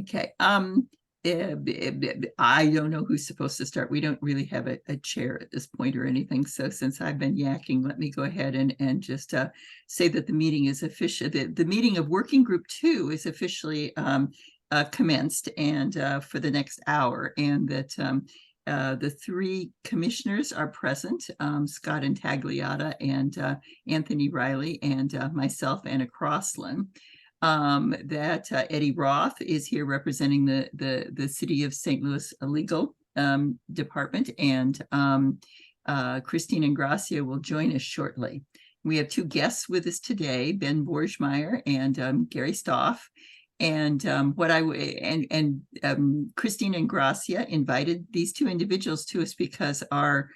Okay. I don't know who's supposed to start. We don't really have a chair at this point or anything. So since I've been yakking, let me go ahead and just say that the meeting is official. The meeting of Working Group 2 is officially commenced and for the next hour, and that the three commissioners are present, Scott Intagliata and Anthony Riley and myself, Anna Crossland. That Eddie Roth is here representing the City of St. Louis Legal Department, and Christine Ingracia will join us shortly. We have two guests with us today, Ben Borgmeyer and Gary Stoff. And Christine Ingracia invited these two individuals to us because our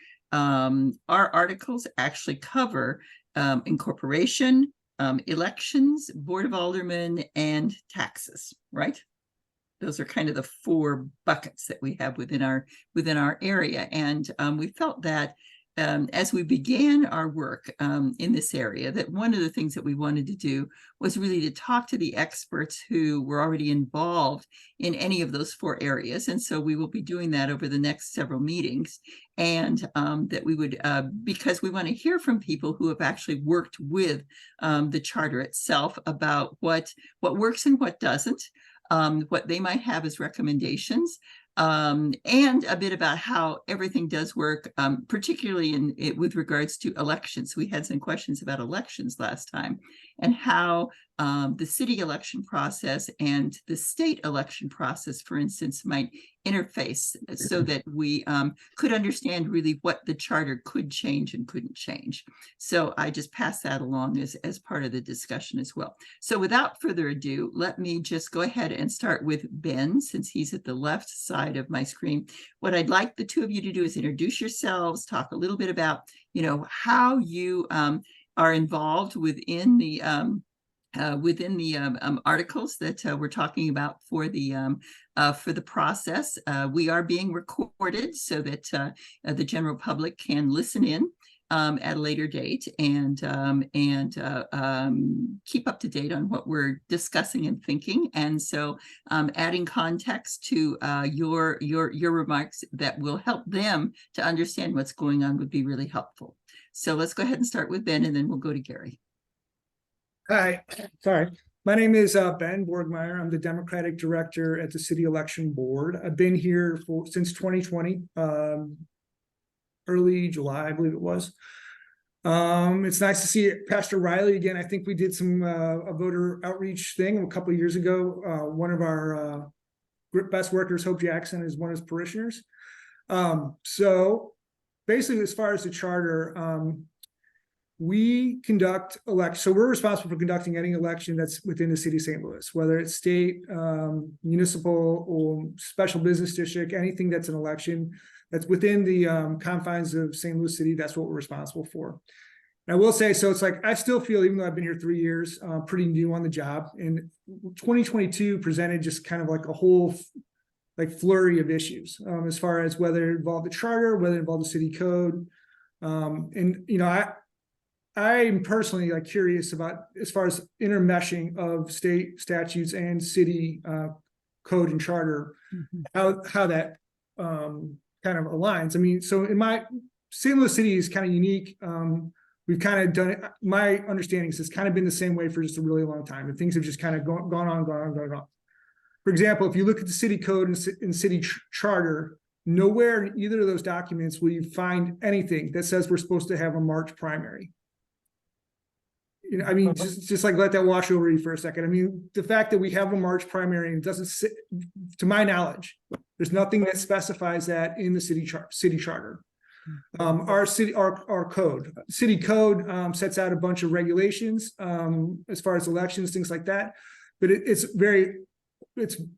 articles actually cover incorporation, elections, Board of Aldermen, and taxes, right? Those are kind of the four buckets that we have within our area. And we felt that as we began our work in this area, that one of the things that we wanted to do was really to talk to the experts who were already involved in any of those four areas. And so we will be doing that over the next several meetings. And that we would, because we want to hear from people who have actually worked with the charter itself about what works and what doesn't, what they might have as recommendations, and a bit about how everything does work, particularly with regards to elections. We had some questions about elections last time, and how the city election process and the state election process, for instance, might interface so that we could understand really what the charter could change and couldn't change. So I just pass that along as part of the discussion as well. So without further ado, let me just go ahead and start with Ben, since he's at the left side of my screen. What I'd like the two of you to do is introduce yourselves, talk a little bit about, how you are involved within the articles that we're talking about for the process. We are being recorded so that the general public can listen in at a later date and keep up to date on what we're discussing and thinking. And so adding context to your remarks that will help them to understand what's going on would be really helpful. So let's go ahead and start with Ben, and then we'll go to Gary. Hi, sorry. My name is Ben Borgmeyer. I'm the Democratic Director at the City Election Board. I've been here since 2020, early July, I believe it was. It's nice to see Pastor Riley again. I think we did some a voter outreach thing a couple of years ago. One of our best workers, Hope Jackson, is one of his parishioners. So basically, as far as the charter, we conduct elections. So we're responsible for conducting any election that's within the city of St. Louis, whether it's state, municipal, or special business district, anything that's an election that's within the confines of St. Louis City. That's what we're responsible for. And I will say, so it's like, I still feel, even though I've been here 3 years, pretty new on the job. And 2022 presented just kind of like a whole flurry of issues as far as whether it involved the charter, whether it involved the city code. I'm personally curious about, as far as intermeshing of state statutes and city code and charter, how that kind of aligns. I mean, so St. Louis City is kind of unique. We've kind of done it. My understanding is it's kind of been the same way for just a really long time, and things have just kind of gone on. For example, if you look at the city code and city charter, nowhere in either of those documents will you find anything that says we're supposed to have a March primary. I mean, just let that wash over you for a second. I mean, the fact that we have a March primary and doesn't, to my knowledge, there's nothing that specifies that in the city charter. Our city code sets out a bunch of regulations as far as elections, things like that, but it's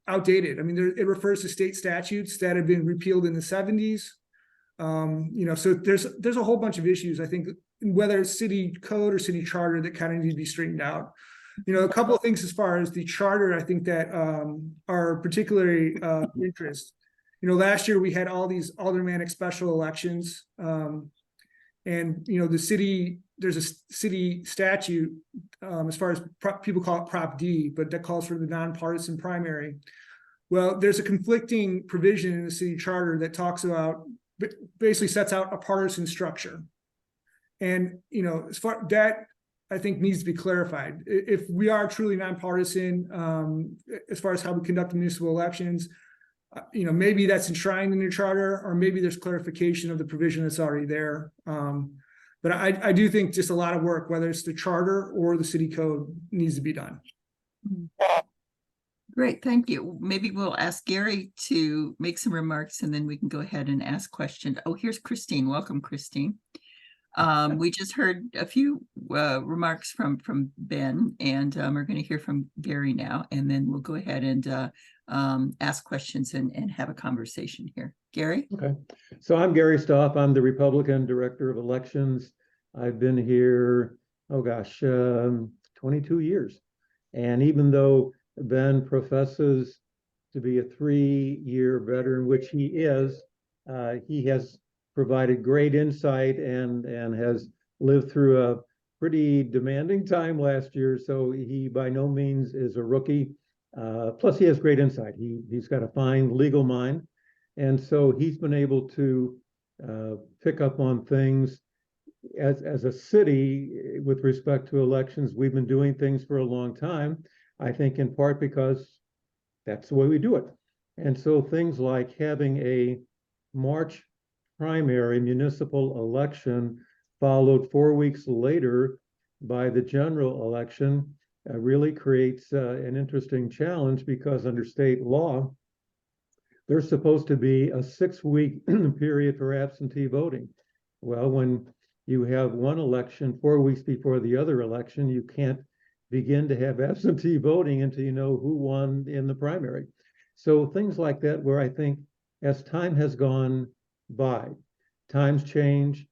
outdated. I mean, it refers to state statutes that have been repealed in the 70s. So there's a whole bunch of issues, I think, whether it's city code or city charter, that kind of need to be straightened out. A couple of things as far as the charter, I think that are particularly interest. Last year we had all these aldermanic special elections, and the city, there's a city statute as far as people call it Prop D, but that calls for the nonpartisan primary. Well, there's a conflicting provision in the city charter that talks about, basically sets out a partisan structure. And, you know, as far that I think needs to be clarified. If we are truly nonpartisan, as far as how we conduct municipal elections, you know, maybe that's enshrined in the charter, or maybe there's clarification of the provision that's already there. But I do think just a lot of work, whether it's the charter or the city code, needs to be done. Great, thank you. Maybe we'll ask Gary to make some remarks and then we can go ahead and ask questions. Oh, here's Christine. Welcome, Christine. We just heard a few remarks from Ben, and we're going to hear from Gary now, and then we'll go ahead and ask questions and have a conversation here. Gary? Okay, so I'm Gary Stoff. I'm the Republican Director of Elections. I've been here, 22 years. And even though Ben professes to be a 3-year veteran, which he is, he has provided great insight and has lived through a pretty demanding time last year. So he by no means is a rookie. Plus he has great insight. He's got a fine legal mind. And so he's been able to pick up on things as a city with respect to elections. We've been doing things for a long time, I think in part because that's the way we do it. And so things like having a March primary municipal election followed 4 weeks later by the general election really creates an interesting challenge, because under state law, there's supposed to be a 6-week period for absentee voting. Well, when you have one election 4 weeks before the other election, you can't begin to have absentee voting until you know who won in the primary. So things like that, where I think as time has gone by, times change,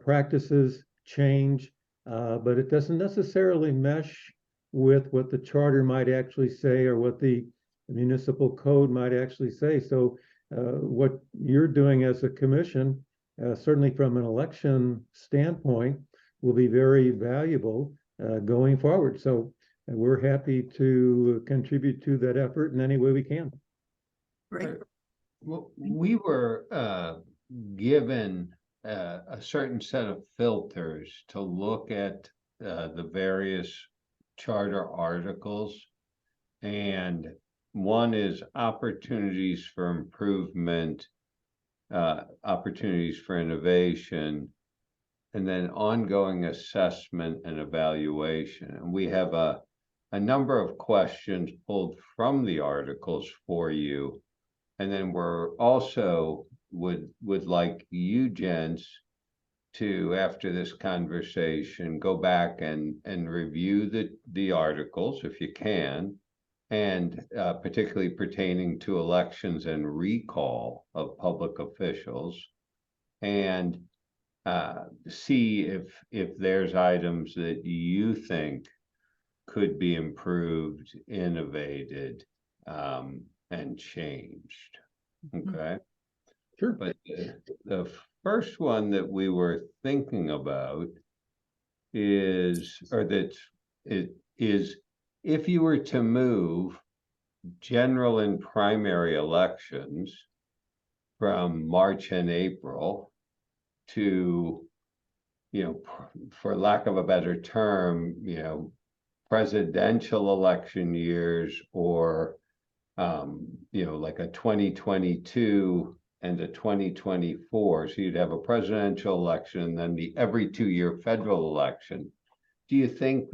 practices change, but it doesn't necessarily mesh with what the charter might actually say or what the municipal code might actually say. So what you're doing as a commission, certainly from an election standpoint, will be very valuable going forward. So we're happy to contribute to that effort in any way we can. Great. Well, we were given a certain set of filters to look at the various charter articles, and one is opportunities for improvement, opportunities for innovation, and then ongoing assessment and evaluation. And we have a number of questions pulled from the articles for you. And then we're also would like you gents to, after this conversation, go back and review the articles if you can, and particularly pertaining to elections and recall of public officials, and see if there's items that you think could be improved, innovated, and changed. Okay. Sure. But the first one that we were thinking about is if you were to move general and primary elections from March and April to, for lack of a better term, presidential election years, or like a 2022 and a 2024. So you'd have a presidential election and then the every 2-year federal election. Do you think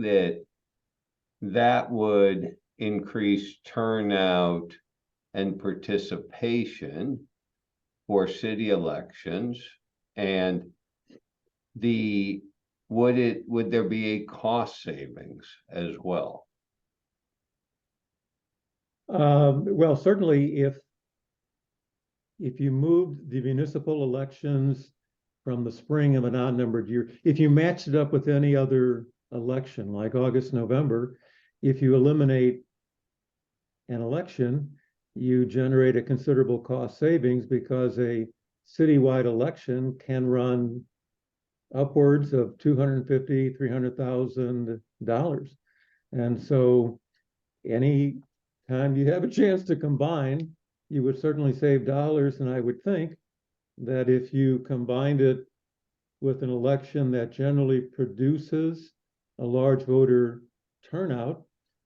that would increase turnout and participation for city elections? And would there be a cost savings as well? Well, certainly if you moved the municipal elections from the spring of an odd-numbered year, if you matched it up with any other election like August, November, if you eliminate an election, you generate a considerable cost savings, because a citywide election can run upwards of $250,000, $300,000. And so any time you have a chance to combine, you would certainly save dollars. And I would think that if you combined it with an election that generally produces a large voter turnout,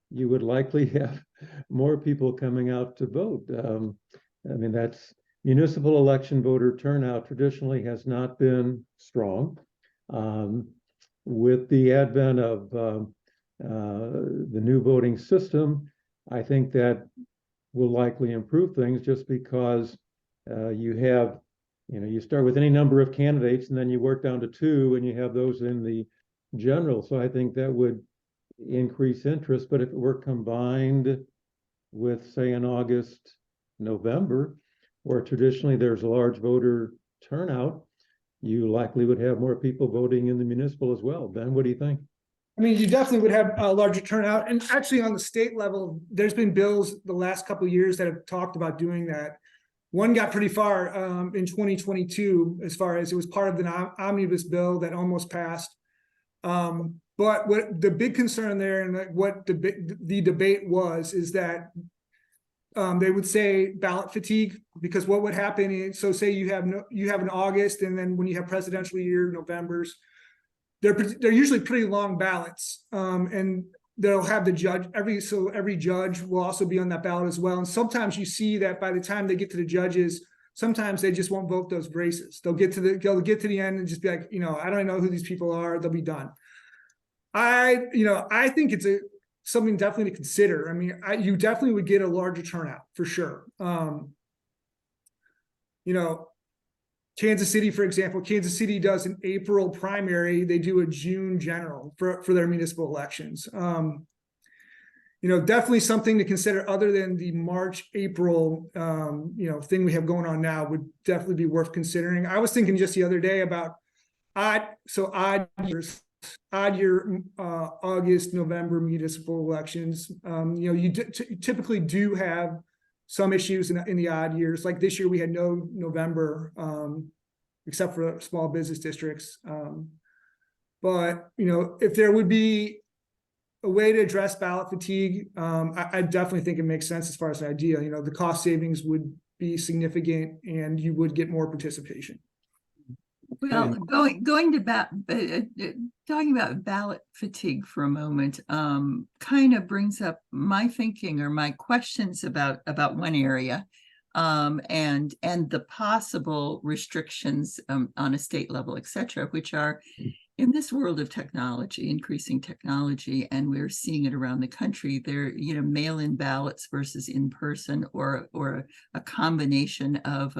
you would likely have more people coming out to vote. I mean, that's municipal election voter turnout traditionally has not been strong. With the advent of the new voting system, I think that will likely improve things just because you have, you start with any number of candidates and then you work down to two and you have those in the general. So I think that would increase interest. But if it were combined with, say, in August, November, where traditionally there's a large voter turnout, you likely would have more people voting in the municipal as well. Ben, what do you think? I mean, you definitely would have a larger turnout. And actually on the state level, there's been bills the last couple of years that have talked about doing that. One got pretty far in 2022, as far as it was part of the omnibus bill that almost passed. But what the big concern there and what the debate was is that they would say ballot fatigue, because what would happen is, so say you have an August, and then when you have presidential year, November's, they're usually pretty long ballots, and they'll have the judge every judge will also be on that ballot as well. And sometimes you see that by the time they get to the judges, sometimes they just won't vote those races. They'll get to the end and just be like, I don't know who these people are. They'll be done. I think it's something definitely to consider. I mean, you definitely would get a larger turnout for sure. Kansas City, for example, Kansas City does an April primary. They do a June general for their municipal elections. Definitely something to consider other than the March, April, thing we have going on now would definitely be worth considering. I was thinking just the other day about odd years. Odd year, August, November municipal elections. You typically do have some issues in the odd years. Like this year, we had no November, except for small business districts. But if there would be a way to address ballot fatigue, I definitely think it makes sense as far as an idea. The cost savings would be significant, and you would get more participation. Well, going to talking about ballot fatigue for a moment, kind of brings up my thinking or my questions about one area, and the possible restrictions on a state level, et cetera, which are in this world of technology, increasing technology, and we're seeing it around the country. There, mail-in ballots versus in-person, or a combination of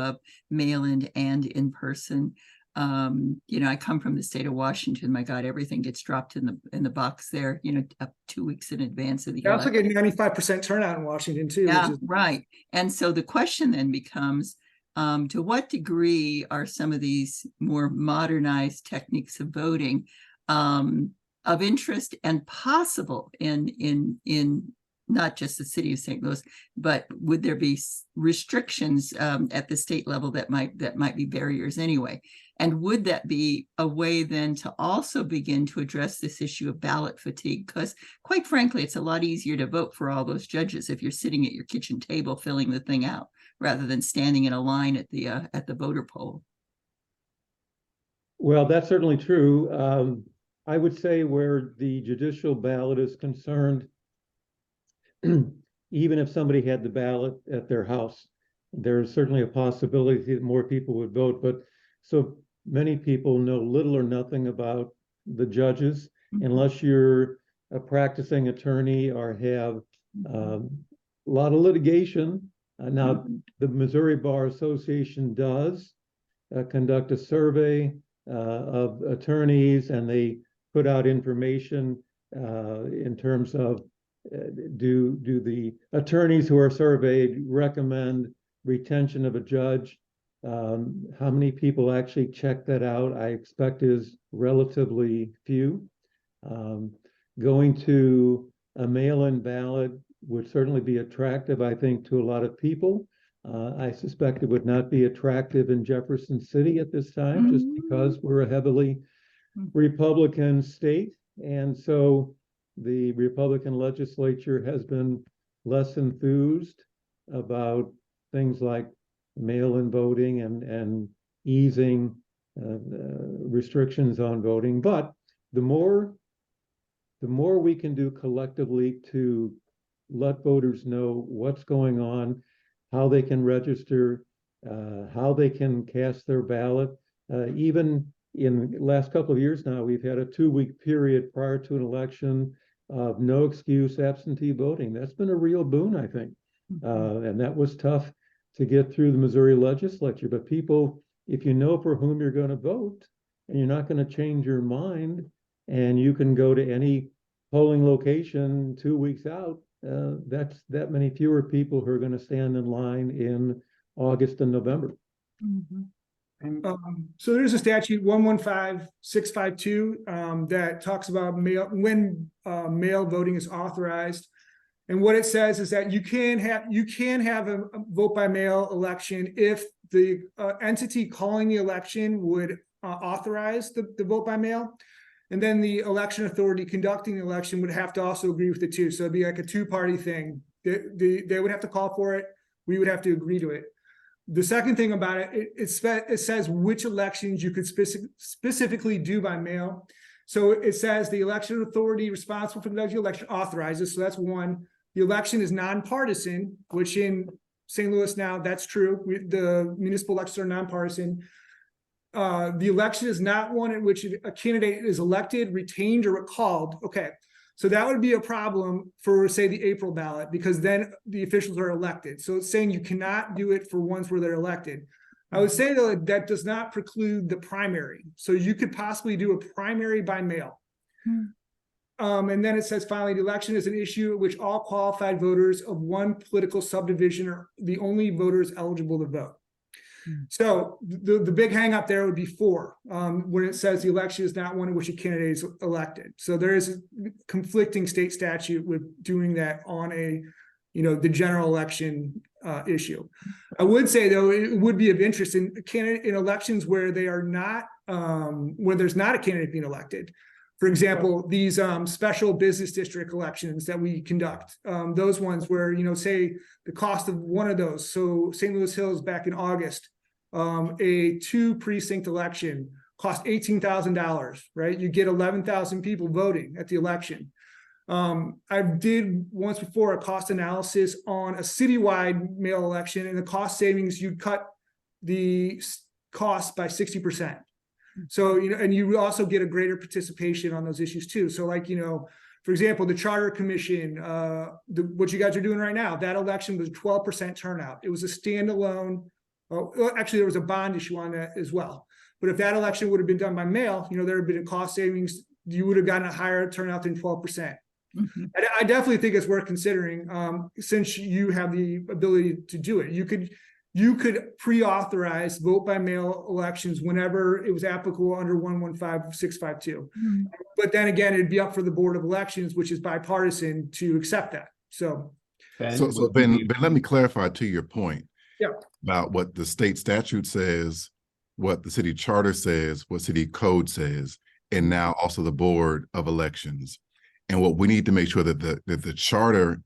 mail-in and in-person. I come from the state of Washington. My God, everything gets dropped in the box there, up 2 weeks in advance of the election. Also get 95% turnout in Washington too. Yeah, right. And so the question then becomes, to what degree are some of these more modernized techniques of voting of interest and possible in not just the city of St. Louis, but would there be restrictions at the state level that might be barriers anyway? And would that be a way then to also begin to address this issue of ballot fatigue? Because quite frankly, it's a lot easier to vote for all those judges if you're sitting at your kitchen table filling the thing out, rather than standing in a line at the voter poll. Well, that's certainly true. I would say where the judicial ballot is concerned, even if somebody had the ballot at their house, there's certainly a possibility that more people would vote. But so many people know little or nothing about the judges, unless you're a practicing attorney or have a lot of litigation. Now, the Missouri Bar Association does conduct a survey of attorneys, and they put out information in terms of do the attorneys who are surveyed recommend retention of a judge? How many people actually check that out? I expect is relatively few. Going to a mail-in ballot would certainly be attractive, I think, to a lot of people. I suspect it would not be attractive in Jefferson City at this time, just because we're a heavily Republican state. And so the Republican legislature has been less enthused about things like mail-in voting and easing restrictions on voting. But the more we can do collectively to let voters know what's going on, how they can register, how they can cast their ballot. Even in the last couple of years now, we've had a 2-week period prior to an election of no excuse absentee voting. That's been a real boon, I think. And that was tough to get through the Missouri legislature. But people, if you know for whom you're going to vote and you're not going to change your mind, and you can go to any polling location 2 weeks out, that's that many fewer people who are going to stand in line in August and November. So there's a statute 115652 that talks about when mail voting is authorized. And what it says is that you can have a vote by mail election if the entity calling the election would authorize the vote by mail. And then the election authority conducting the election would have to also agree with it too. So it'd be like a two-party thing. They would have to call for it. We would have to agree to it. The second thing about it says which elections you could specifically do by mail. So it says the election authority responsible for the election authorizes. So that's one. The election is nonpartisan, which in St. Louis now, that's true. The municipal elections are nonpartisan. The election is not one in which a candidate is elected, retained, or recalled. Okay, so that would be a problem for, say, the April ballot, because then the officials are elected. So it's saying you cannot do it for ones where they're elected. I would say, though, that does not preclude the primary. So you could possibly do a primary by mail. And then it says, finally, the election is an issue at which all qualified voters of one political subdivision are the only voters eligible to vote. So the big hang up there would be 4, when it says the election is not one in which a candidate is elected. So there is a conflicting state statute with doing that on a, the general election issue. I would say, though, it would be of interest in elections where they are not, where there's not a candidate being elected. For example, these special business district elections that we conduct, those ones where, say the cost of one of those. So St. Louis Hills back in August, a 2-precinct election cost $18,000, right? You get 11,000 people voting at the election. I did once before a cost analysis on a citywide mail election, and the cost savings, you'd cut the cost by 60%. So, and you also get a greater participation on those issues too. So like, for example, the Charter Commission, what you guys are doing right now, that election was 12% turnout. It was a standalone, actually there was a bond issue on that as well. But if that election would have been done by mail, there would have been a cost savings, you would have gotten a higher turnout than 12%. I definitely think it's worth considering, since you have the ability to do it. You could pre-authorize vote by mail elections whenever it was applicable under 115652. But then again, it'd be up for the Board of Elections, which is bipartisan, to accept that. So Ben, let me clarify to your point Yeah. about what the state statute says, what the city charter says, what city code says, and now also the Board of Elections. And what we need to make sure that the charter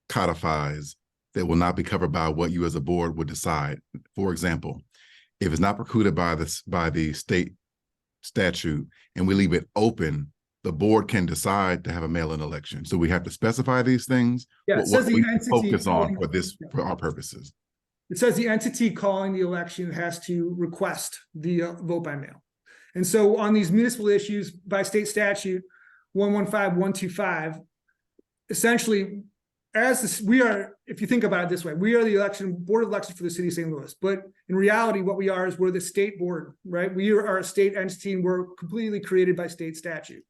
codifies that will not be covered by what you as a board would decide. For example, if it's not precluded by the state statute and we leave it open, the board can decide to have a mail-in election. So we have to specify these things. Yeah, it says the entity focus on calling- for our purposes. It says the entity calling the election has to request the vote by mail. And so on these municipal issues by state statute 115125, essentially, we are, if you think about it this way, we are the board of elections for the city of St. Louis. But in reality, what we are is we're the state board, right? We are a state entity and we're completely created by state statute.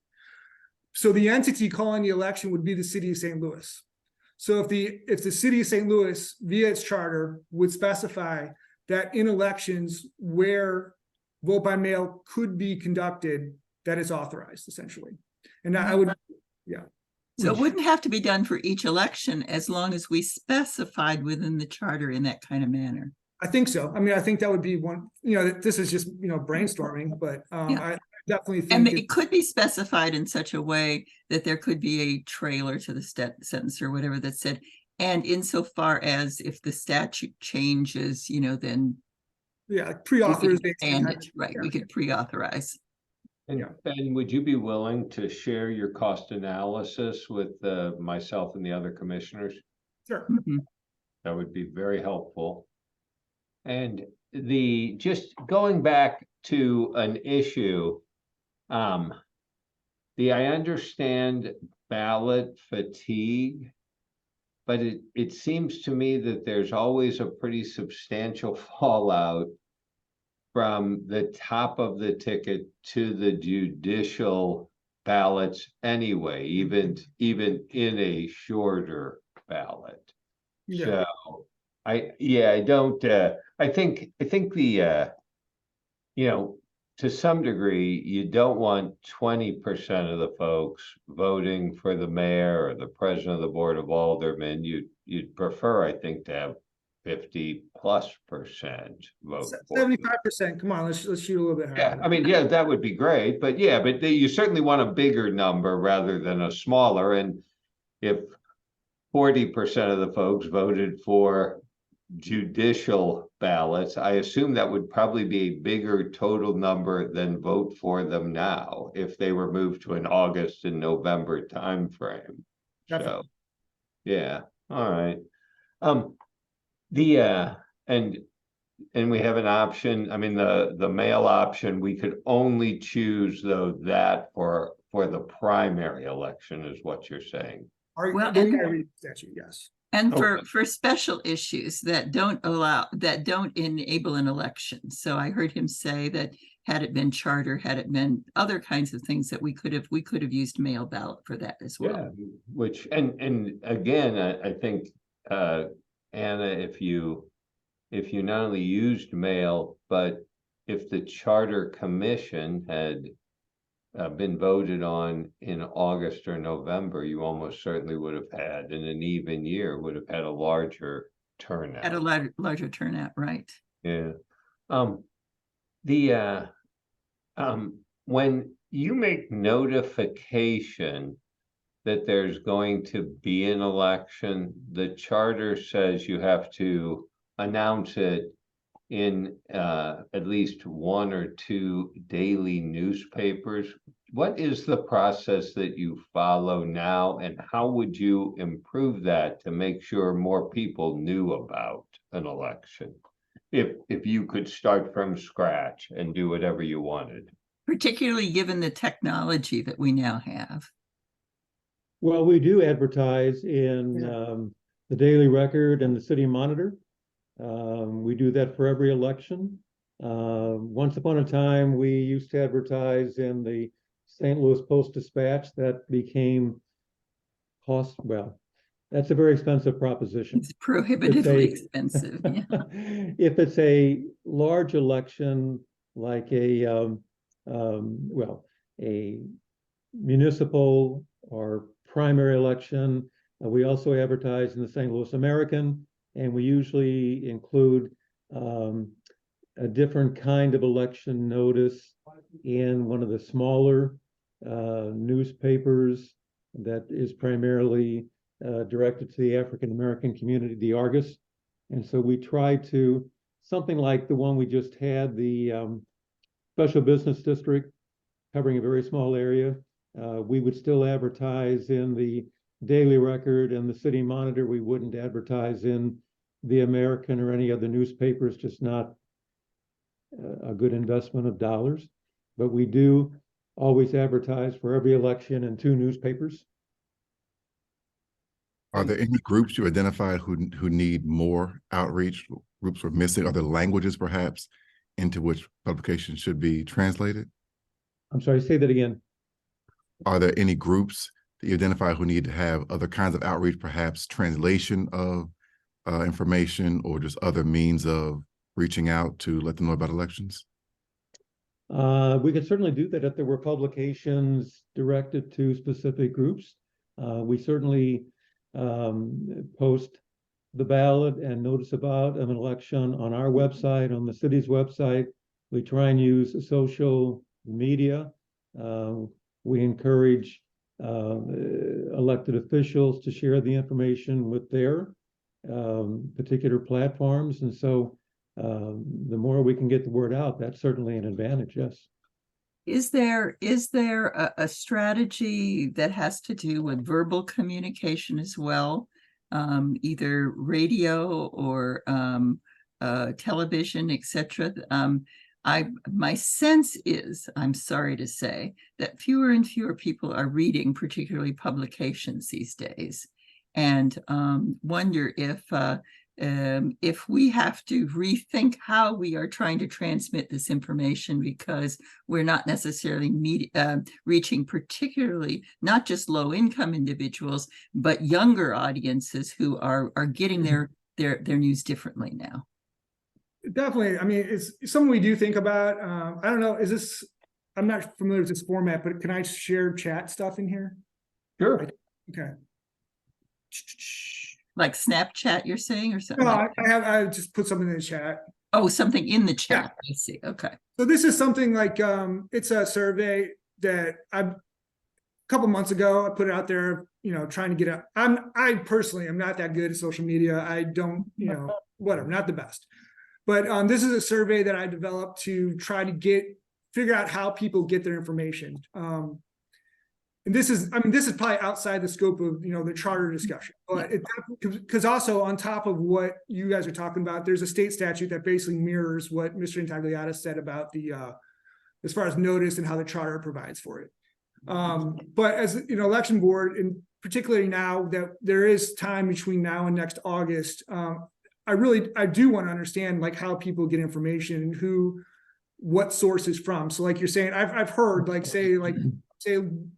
So the entity calling the election would be the city of St. Louis. So if the city of St. Louis via its charter would specify that in elections where vote by mail could be conducted, that is authorized essentially. And I would, yeah. So it wouldn't have to be done for each election as long as we specified within the charter in that kind of manner. I think so. I mean, I think that would be one, this is just, brainstorming, but I definitely think. And it could be specified in such a way that there could be a trailer to the sentence or whatever that said, And insofar as if the statute changes, then Yeah, we could pre-authorization. expand it, right? We could pre-authorize. And Yeah. Ben, would you be willing to share your cost analysis with myself and the other commissioners? Sure. Mhm. That would be very helpful. And just going back to an issue, I understand ballot fatigue, but it seems to me that there's always a pretty substantial fallout from the top of the ticket to the judicial ballots anyway, even in a shorter ballot. Yeah. So I don't, I think the, to some degree, you don't want 20% of the folks voting for the mayor or the president of the board of aldermen. You'd prefer, I think, to have 50+% vote for. 75%. Come on, let's shoot a little bit higher. Yeah, I mean, yeah, that would be great, but yeah, but you certainly want a bigger number rather than a smaller. And if 40% of the folks voted for judicial ballots, I assume that would probably be a bigger total number than vote for them now if they were moved to an August and November timeframe. So, Definitely. yeah, all right. And we have an option. I mean, the mail option, we could only choose though that for the primary election is what you're saying. Well, The way and- I read the statute, yes. And Okay. for special issues that don't enable an election. So I heard him say that had it been charter, had it been other kinds of things that we could have used mail ballot for that as well. Yeah, which and again, I think Anna, if you not only used mail, but if the charter commission had been voted on in August or November, you almost certainly would have had, in an even year, would have had a larger turnout. At a larger turnout, right? Yeah. When you make notification that there's going to be an election, the charter says you have to announce it in at least one or two daily newspapers. What is the process that you follow now, and how would you improve that to make sure more people knew about an election? If you could start from scratch and do whatever you wanted. Particularly given the technology that we now have. Well, we do advertise in the Daily Record and the City Monitor. We do that for every election. Once upon a time, we used to advertise in the St. Louis Post-Dispatch. That became well, that's a very expensive proposition. It's prohibitively expensive. Yeah. If it's a large election, like a municipal or primary election, we also advertise in the St. Louis American, and we usually include a different kind of election notice in one of the smaller newspapers that is primarily directed to the African American community, the Argus. And so we try to, something like the one we just had, the special business district covering a very small area. We would still advertise in the Daily Record and the City Monitor. We wouldn't advertise in the American or any other newspapers, just not a good investment of dollars. But we do always advertise for every election in 2 newspapers. Are there any groups you identified who need more outreach? Groups are missing? Are there languages perhaps into which publications should be translated? I'm sorry, say that again. Are there any groups that you identify who need to have other kinds of outreach, perhaps translation of information or just other means of reaching out to let them know about elections? We could certainly do that if there were publications directed to specific groups. We certainly post the ballot and notice about an election on our website, on the city's website. We try and use social media. We encourage elected officials to share the information with their particular platforms. And so the more we can get the word out, that's certainly an advantage, yes. Is there a strategy that has to do with verbal communication as well? Either radio or television, etc. My sense is, I'm sorry to say, that fewer and fewer people are reading, particularly publications these days, and wonder if we have to rethink how we are trying to transmit this information, because we're not necessarily reaching particularly not just low-income individuals, but younger audiences who are getting their news differently now. Definitely. I mean, it's something we do think about. I don't know, I'm not familiar with this format, but can I share chat stuff in here? Sure. Okay. Like Snapchat, you're saying, or something? No, like I just put something in the chat. Oh, something in the chat. I see. Okay. So this is something like, it's a survey that a couple months ago, I put it out there, trying to get out. I personally am not that good at social media. I don't, whatever, not the best. But this is a survey that I developed to try to figure out how people get their information. And this is probably outside the scope of, the charter discussion, but because also on top of what you guys are talking about, there's a state statute that basically mirrors what Mr. Intagliata said about as far as notice and how the charter provides for it. But as election board, and particularly now that there is time between now and next August, I do want to understand like how people get information and what sources from. So like you're saying, I've heard say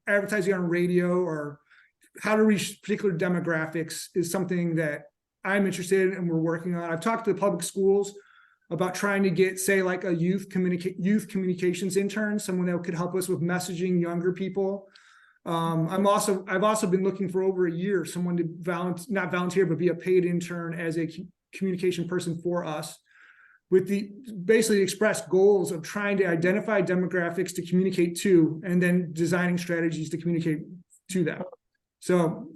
advertising on radio or how to reach particular demographics is something that I'm interested in and we're working on. I've talked to the public schools about trying to get, say, like a youth communications intern, someone that could help us with messaging younger people. I've also been looking for over a year, someone to not volunteer, but be a paid intern as a communication person for us, with the basically expressed goals of trying to identify demographics to communicate to, and then designing strategies to communicate to them. So,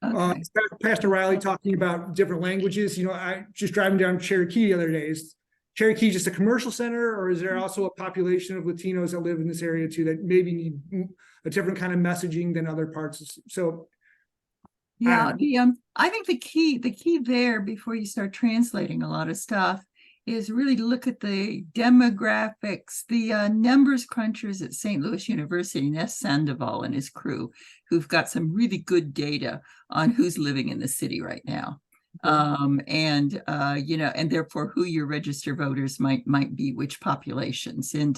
Okay. Pastor Riley talking about different languages, I just driving down Cherokee the other day. Is Cherokee just a commercial center, or is there also a population of Latinos that live in this area too that maybe need a different kind of messaging than other parts? So yeah, I think the key there, before you start translating a lot of stuff, is really to look at the demographics, the numbers crunchers at St. Louis University, Ness Sandoval and his crew, who've got some really good data on who's living in the city right now. And therefore who your registered voters might be, which populations, and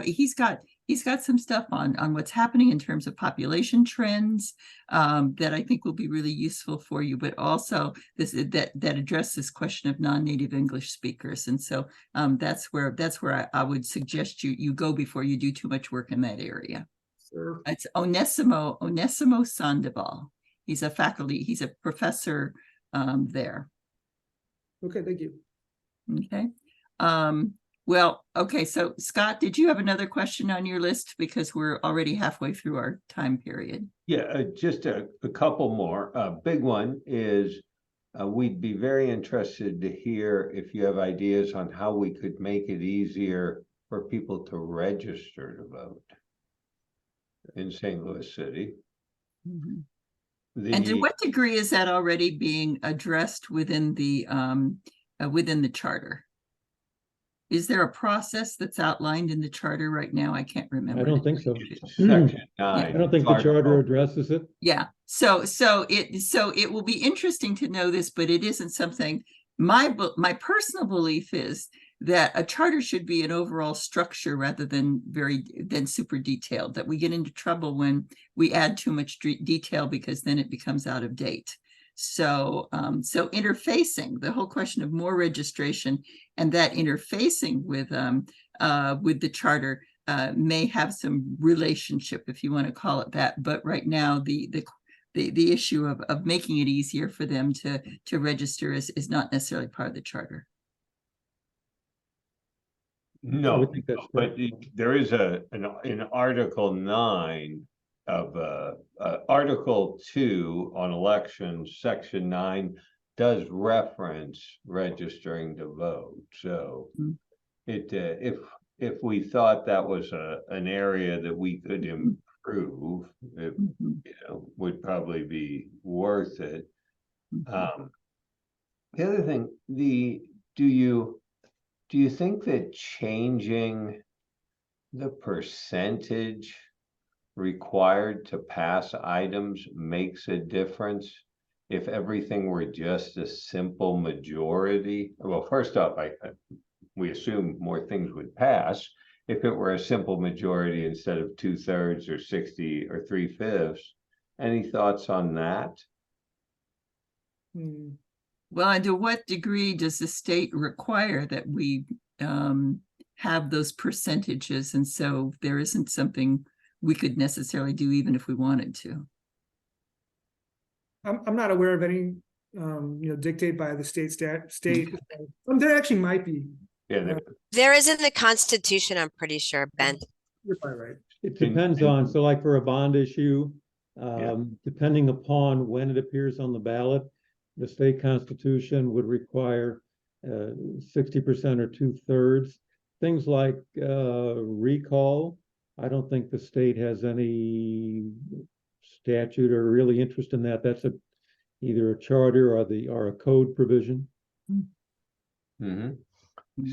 he's got some stuff on what's happening in terms of population trends that I think will be really useful for you, but also that address this question of non-native English speakers. And so that's where I would suggest you go before you do too much work in that area. Sure. It's Onesimo Sandoval. He's a professor there. Okay, thank you. Okay. Well, okay, so Scott, did you have another question on your list? Because we're already halfway through our time period. Yeah, just a couple more. Big one is we'd be very interested to hear if you have ideas on how we could make it easier for people to register to vote in St. Louis City. Mm-hmm. And to what degree is that already being addressed within the charter? Is there a process that's outlined in the charter right now? I can't remember. I don't think so. Section 9. I don't think the charter addresses it. Yeah. So it will be interesting to know this, but it isn't something. My personal belief is that a charter should be an overall structure rather than super detailed, that we get into trouble when we add too much detail, because then it becomes out of date. So interfacing, the whole question of more registration and that interfacing with the charter may have some relationship, if you want to call it that. But right now, the issue of making it easier for them to register is not necessarily part of the charter. No, think that's but correct. there is in Article 9 of, Article 2 on elections, Section 9 does reference registering to vote, so Mm. it, if we thought that was an area that we could improve, it, Mhm. would probably be worth it. Mhm. The other thing, do you think that changing the percentage required to pass items makes a difference? If everything were just a simple majority? Well, first off, we assume more things would pass. If it were a simple majority instead of 2/3 or 60 or 3/5, any thoughts on that? Hmm. Well, and to what degree does the state require that we have those percentages? And so there isn't something we could necessarily do even if we wanted to. I'm not aware of any, dictate by the state. There actually might be. Yeah, There is in the Constitution, I'm pretty sure, Ben. You're probably right. It depends on, so like for a bond issue, Yeah. depending upon when it appears on the ballot, the state constitution would require 60% or 2/3. Things like recall, I don't think the state has any statute or really interest in that. That's either a charter or a code provision. Mm-hmm. Mm.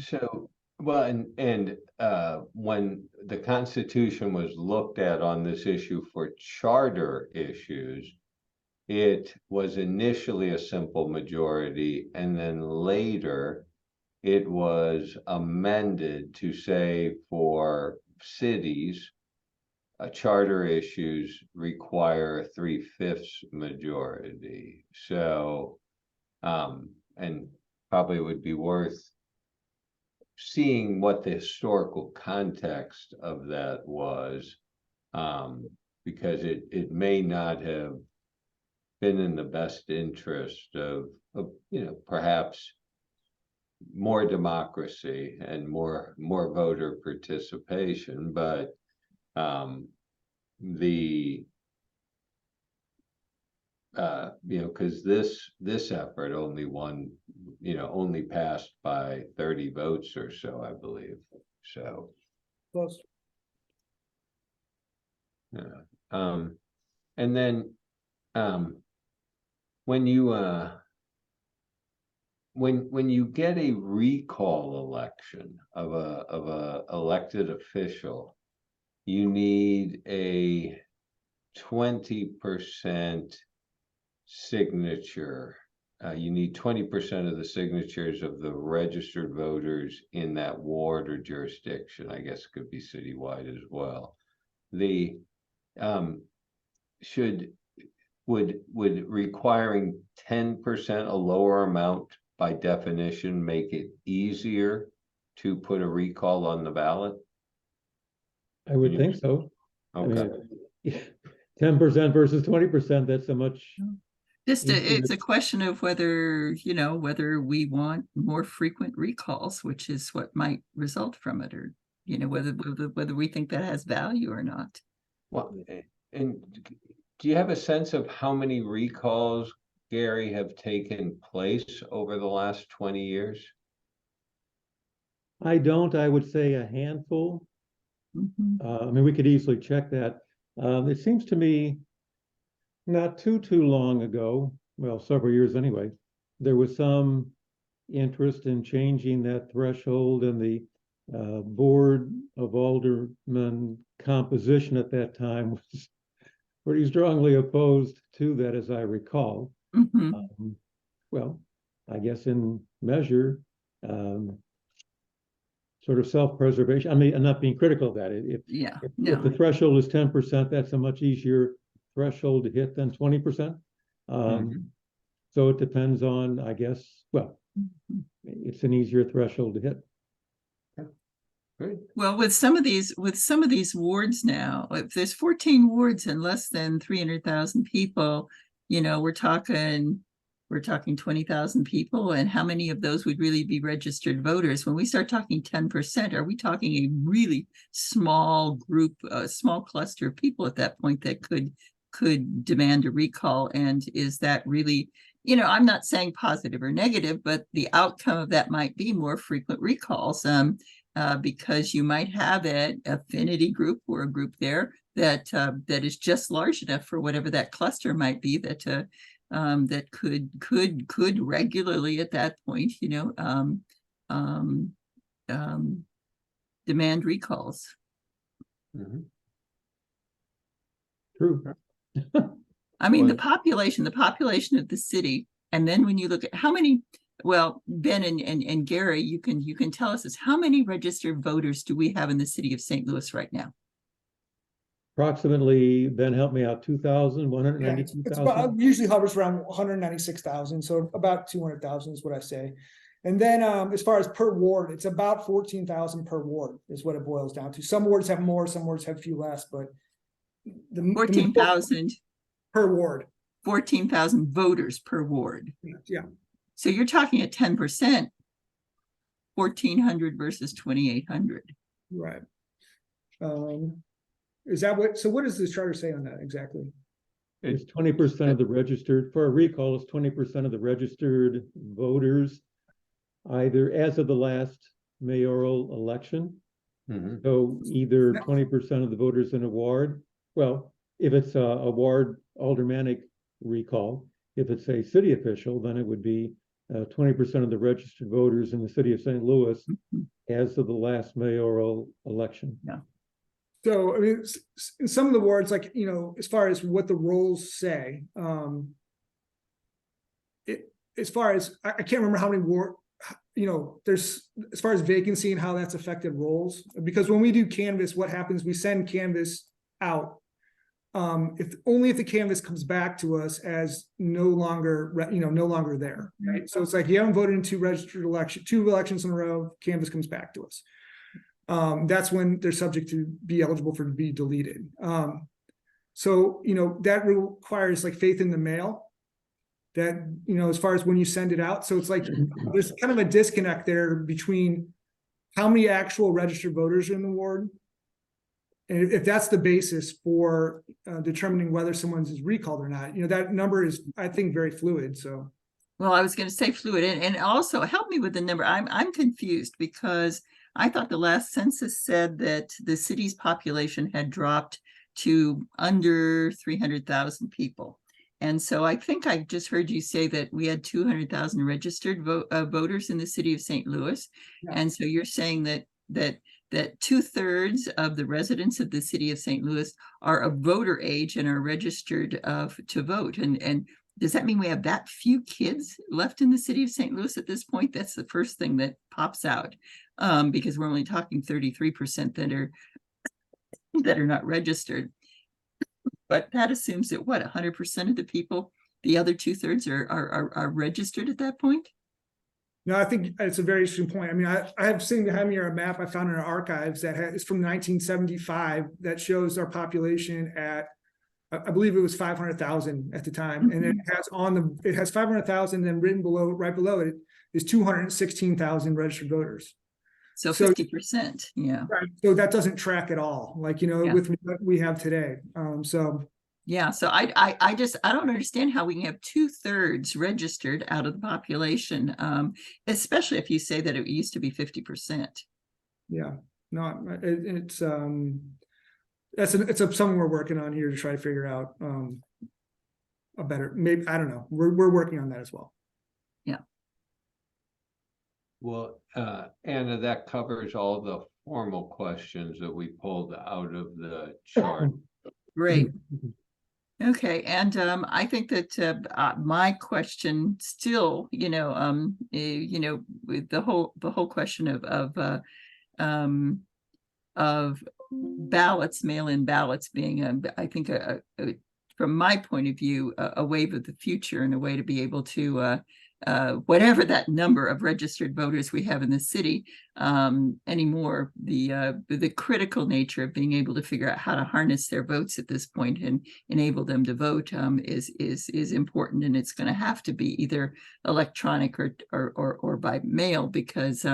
So, well, and when the Constitution was looked at on this issue for charter issues, it was initially a simple majority, and then later it was amended to say for cities, charter issues require a 3/5 majority. So, and probably would be worth seeing what the historical context of that was, because it may not have been in the best interest of perhaps more democracy and more voter participation, but the because this effort only won, only passed by 30 votes or so, I believe. So, Close. yeah. And then when you when you get a recall election of a elected official, you need a 20% signature. You need 20% of the signatures of the registered voters in that ward or jurisdiction. I guess it could be citywide as well. The would requiring 10%, a lower amount by definition, make it easier to put a recall on the ballot? I would think so. Okay. I mean, 10% versus 20%, that's a much Just easier. it's a question of whether, whether we want more frequent recalls, which is what might result from it, or, whether we think that has value or not. Well, and do you have a sense of how many recalls, Gary, have taken place over the last 20 years? I don't, I would say a handful. Mhm. I mean, we could easily check that. It seems to me not too long ago, well, several years anyway, there was some interest in changing that threshold, and the Board of Aldermen composition at that time was pretty strongly opposed to that, as I recall. Mhm. Well, I guess in measure, sort of self-preservation. I mean, I'm not being critical of that. Yeah, If no. the threshold is 10%, that's a much easier threshold to hit than 20%. So it depends on, I guess, well, it's an easier threshold to hit. Great. Well, with some of these wards now, if there's 14 wards and less than 300,000 people, we're talking we're talking 20,000 people, and how many of those would really be registered voters? When we start talking 10%, are we talking a really small group, a small cluster of people at that point that could demand a recall? And is that really, I'm not saying positive or negative, but the outcome of that might be more frequent recalls, because you might have an affinity group or a group there that is just large enough for whatever that cluster might be, that that could regularly at that point, demand recalls. Mhm. True. I mean, the Well- population of the city, and then when you look at how many, well, Ben and Gary, you can tell us this, how many registered voters do we have in the city of St. Louis right now? Approximately, Ben, help me out, 2,000, Yeah, it's 192,000? about, usually hovers around 196,000, so about 200,000 is what I say. And then as far as per ward, it's about 14,000 per ward is what it boils down to. Some wards have more, some wards have a few less, but the 14,000 per ward. 14,000 voters per ward. Yeah. So you're talking at 10%, 1,400 versus 2,800. Right. Is that what does the charter say on that exactly? It's 20% of the registered, for a recall, it's 20% of the registered voters, either as of the last mayoral election. Mhm. So either 20% of the voters in a ward, well, if it's a ward aldermanic recall, if it's a city official, then it would be 20% of the registered voters in the city of St. Louis as of the last mayoral election. Yeah. So, I mean, in some of the wards, like, as far as what the rolls say, as far as, I can't remember how many there's, as far as vacancy and how that's affected rolls, because when we do canvas, what happens, we send canvas out. If the canvas comes back to us as no longer there, right? So it's like you haven't voted in two elections in a row, canvas comes back to us. That's when they're subject to be eligible to be deleted. So that requires like faith in the mail, that as far as when you send it out. So it's like there's kind of a disconnect there between how many actual registered voters are in the ward, and if that's the basis for determining whether someone's is recalled or not. That number is, I think, very fluid. So Well, I was going to say fluid, and also help me with the number. I'm confused because I thought the last census said that the city's population had dropped to under 300,000 people. And so I think I just heard you say that we had 200,000 registered voters in the city of St. Louis. Yeah. And so you're saying that 2/3 of the residents of the city of St. Louis are of voter age and are registered to vote. And does that mean we have that few kids left in the city of St. Louis at this point? That's the first thing that pops out, because we're only talking 33% that are not registered. But that assumes that 100% of the people, the other 2/3 are registered at that point? no, I think it's a very interesting point. I mean, I have sitting behind me here a map I found in our archives that is from 1975 that shows our population at, I believe it was 500,000 at the time, and it has 500,000. Then written right below it is 216,000 registered voters. So 50%, yeah. Right. So that doesn't track at all, like with what we have today. Yeah, so I don't understand how we can have 2/3 registered out of the population, especially if you say that it used to be 50%. Yeah, no, it's something we're working on here to try to figure out a better, maybe, I don't know. We're working on that as well. Yeah. Well, Anna, that covers all the formal questions that we pulled out of the chart. Great. Okay, and I think that my question still, with the whole question of ballots, mail-in ballots being, I think, from my point of view, a wave of the future and a way to be able to whatever that number of registered voters we have in the city anymore. The critical nature of being able to figure out how to harness their votes at this point and enable them to vote is important, and it's going to have to be either electronic or by mail, because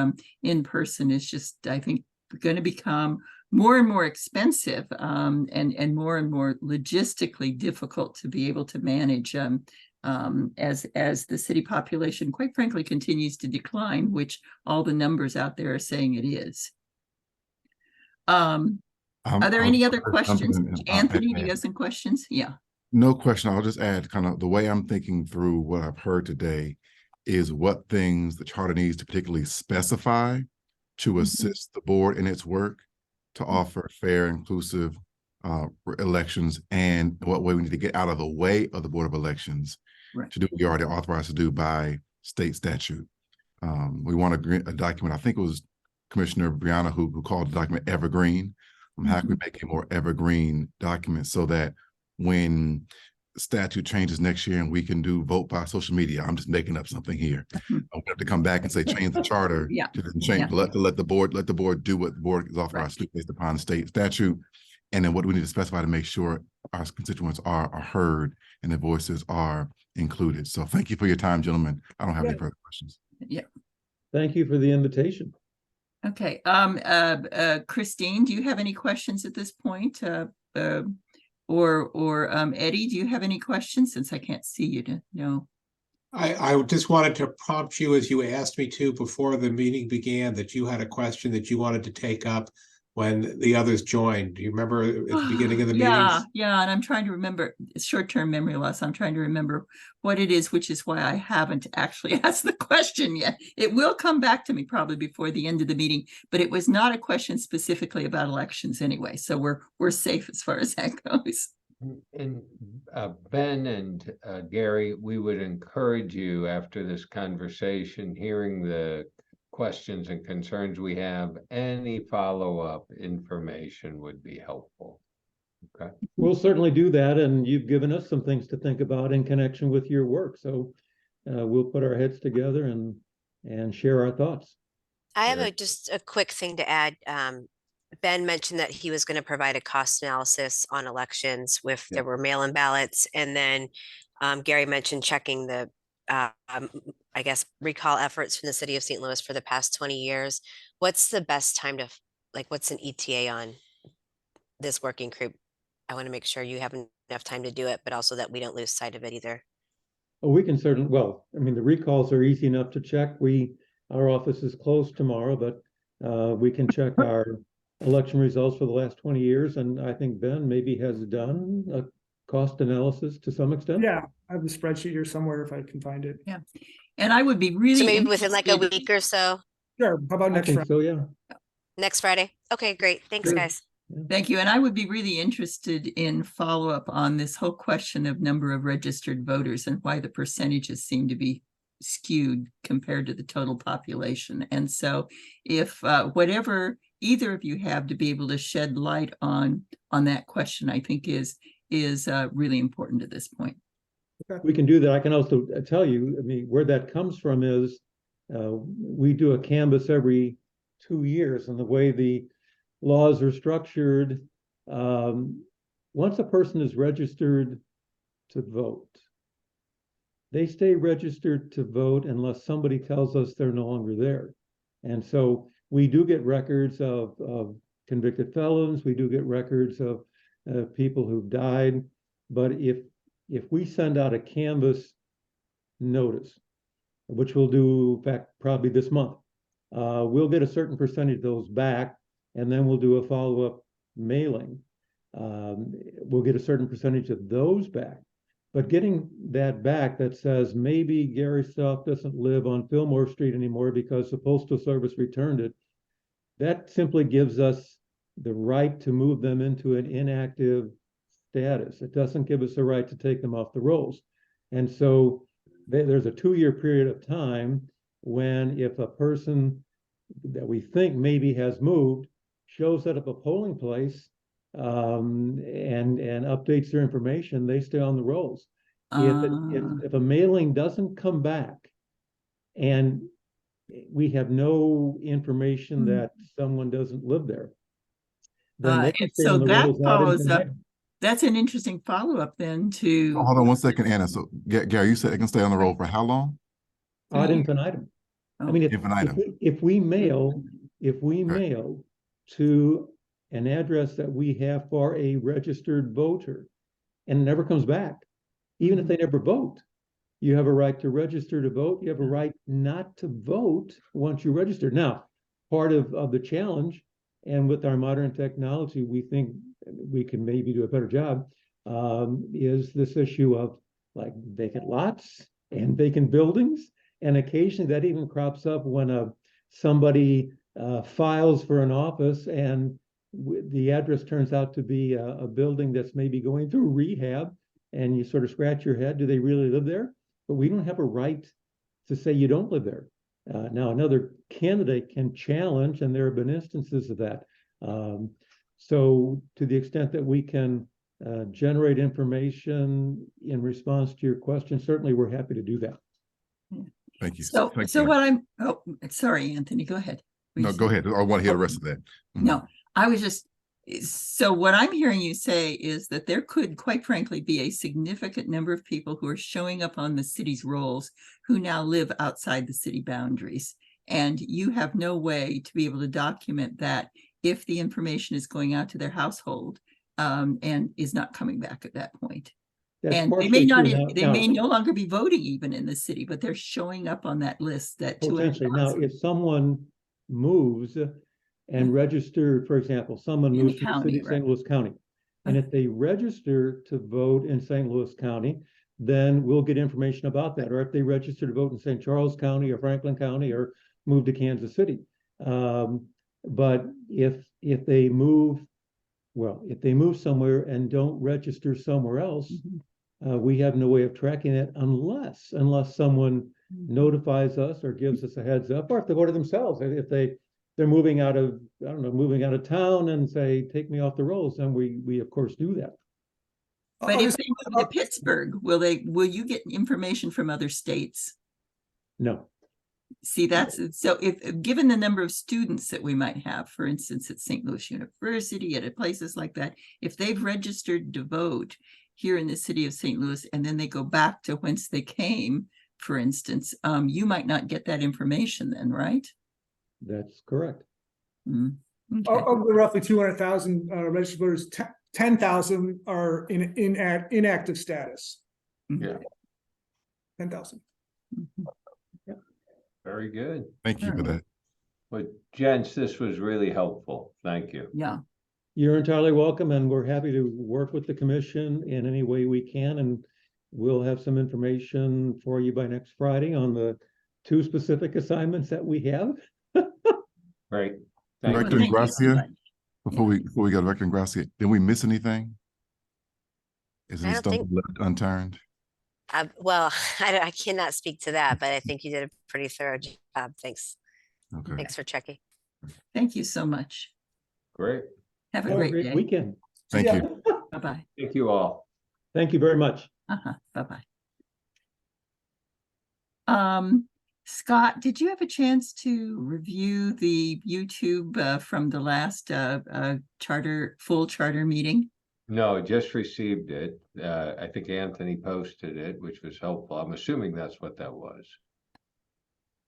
in person is just, I think, going to become more and more expensive and more logistically difficult to be able to manage as the city population, quite frankly, continues to decline, which all the numbers out there are saying it is. Are there any other questions? Anthony, do you have some questions? Yeah. No question. I'll just add, kind of the way I'm thinking through what I've heard today is what things the charter needs to particularly specify to assist the board in its work to offer fair, inclusive elections, and what way we need to get out of the way of the Board of Elections to do what we already authorized to do by state statute. We want a document, I think it was Commissioner Brianna who called the document evergreen. How can we make a more evergreen document so that when statute changes next year and we can do vote by social media, I'm just making up something here. I have to come back and say change the charter to change, let the board do what the board is authorized to do based upon state statute. And then what do we need to specify to make sure our constituents are heard and their voices are included. So thank you for your time, gentlemen. I don't have any further questions. Yeah. Thank you for the invitation. Okay. Christine, do you have any questions at this point? Or Eddie, do you have any questions, since I can't see you to know? I just wanted to prompt you, as you asked me to before the meeting began, that you had a question that you wanted to take up when the others joined. Do you remember at the beginning of the meeting? Yeah, and I'm trying to remember. Short-term memory loss. I'm trying to remember what it is, which is why I haven't actually asked the question yet. It will come back to me probably before the end of the meeting, but it was not a question specifically about elections anyway, so we're safe as far as that goes. And Ben and Gary, we would encourage you, after this conversation, hearing the questions and concerns we have, any follow-up information would be helpful. Okay. We'll certainly do that, and you've given us some things to think about in connection with your work. So we'll put our heads together and share our thoughts. I have just a quick thing to add. Ben mentioned that he was going to provide a cost analysis on elections if there were mail-in ballots. And then Gary mentioned checking the, I guess, recall efforts from the city of St. Louis for the past 20 years. What's the best time to, what's an ETA on this working group? I want to make sure you have enough time to do it, but also that we don't lose sight of it either. Oh, we can certainly, well, I mean, the recalls are easy enough to check. Our office is closed tomorrow, but we can check our election results for the last 20 years. And I think Ben maybe has done a cost analysis to some extent. Yeah, I have the spreadsheet here somewhere if I can find it. Yeah. And I would be really So maybe within like a week or so. Sure. How about next Friday? So, yeah. Next Friday. Okay, great. Thanks, guys. Thank you. And I would be really interested in follow-up on this whole question of number of registered voters and why the percentages seem to be skewed compared to the total population. And so if whatever either of you have to be able to shed light on that question, I think is really important at this point. We can do that. I can also tell you, I mean, where that comes from is we do a canvass every 2 years, and the way the laws are structured, once a person is registered to vote, they stay registered to vote unless somebody tells us they're no longer there. And so we do get records of convicted felons. We do get records of people who've died. But if we send out a canvass notice, which we'll do, in fact, probably this month, we'll get a certain percentage of those back, and then we'll do a follow-up mailing. We'll get a certain percentage of those back. But getting that back that says maybe Gary South doesn't live on Fillmore Street anymore because the Postal Service returned it, that simply gives us the right to move them into an inactive status. It doesn't give us the right to take them off the rolls. And so there's a 2-year period of time when if a person that we think maybe has moved shows up at a polling place and updates their information, they stay on the rolls. If a mailing doesn't come back And we have no information Hmm. that someone doesn't live there. Then they can stay So on the that rolls ad follows up. infinitum. That's an interesting follow-up then to. Hold on one second, Anna. So Gary, you said it can stay on the roll for how long? Ad infinitum. I mean, Infinitum. if we mail Okay. to an address that we have for a registered voter and it never comes back, even if they never vote, you have a right to register to vote. You have a right not to vote once you register. Now, part of the challenge, and with our modern technology, we think we can maybe do a better job, is this issue of like vacant lots and vacant buildings. And occasionally that even crops up when somebody files for an office and the address turns out to be a building that's maybe going through rehab, and you sort of scratch your head, do they really live there? But we don't have a right to say you don't live there. Now, another candidate can challenge, and there have been instances of that. So to the extent that we can generate information in response to your question, certainly we're happy to do that. Thank you. So, Thank so you. what I'm, oh, sorry, Anthony, go ahead. No, go ahead. I want to hear the rest of that. Mhm. No, I was just, so what I'm hearing you say is that there could, quite frankly, be a significant number of people who are showing up on the city's rolls who now live outside the city boundaries. And you have no way to be able to document that if the information is going out to their household and is not coming back at that point. That's And they may partially not, true. they Now, may no longer be voting even in the city, but they're showing up on that list that. potentially. Now, if someone moves and registered, for example, someone In the moves from the county, city of St. right. Louis County, and if they register to vote in St. Louis County, then we'll get information about that. Or if they register to vote in St. Charles County or Franklin County or move to Kansas City. But if they move, well, if they move somewhere and don't register somewhere else, we have no way of tracking it unless someone notifies us or gives us a heads up, or if they voted themselves. If they're moving out of, I don't know, moving out of town and say, take me off the rolls, then we of course do that. But if they move to Pittsburgh, will you get information from other states? No. See, that's, so if, given the number of students that we might have, for instance, at St. Louis University, at places like that, if they've registered to vote here in the city of St. Louis, and then they go back to whence they came, for instance, you might not get that information then, right? That's correct. Okay. Of the roughly 200,000 registered voters, 10,000 are in inactive status. Yeah. 10,000. Very good. Thank you for that. Well, gents, this was really helpful. Thank you. Yeah. You're entirely welcome, and we're happy to work with the commission in any way we can, and we'll have some information for you by next Friday on the 2 specific assignments that we have. Great. Well, Director thank you so Gracia, much. before we go to Director Gracia, did we miss anything? Is I there don't stuff think- left unturned? Well, I cannot speak to that, but I think you did a pretty thorough job. Thanks. Okay. Thanks for checking. Thank you so much. Great. Have a Have a great great day. weekend. Thank Yeah. you. Bye-bye. Thank you all. Thank you very much. Bye-bye. Scott, did you have a chance to review the YouTube from the last full charter meeting? No, just received it. I think Anthony posted it, which was helpful. I'm assuming that's what that was.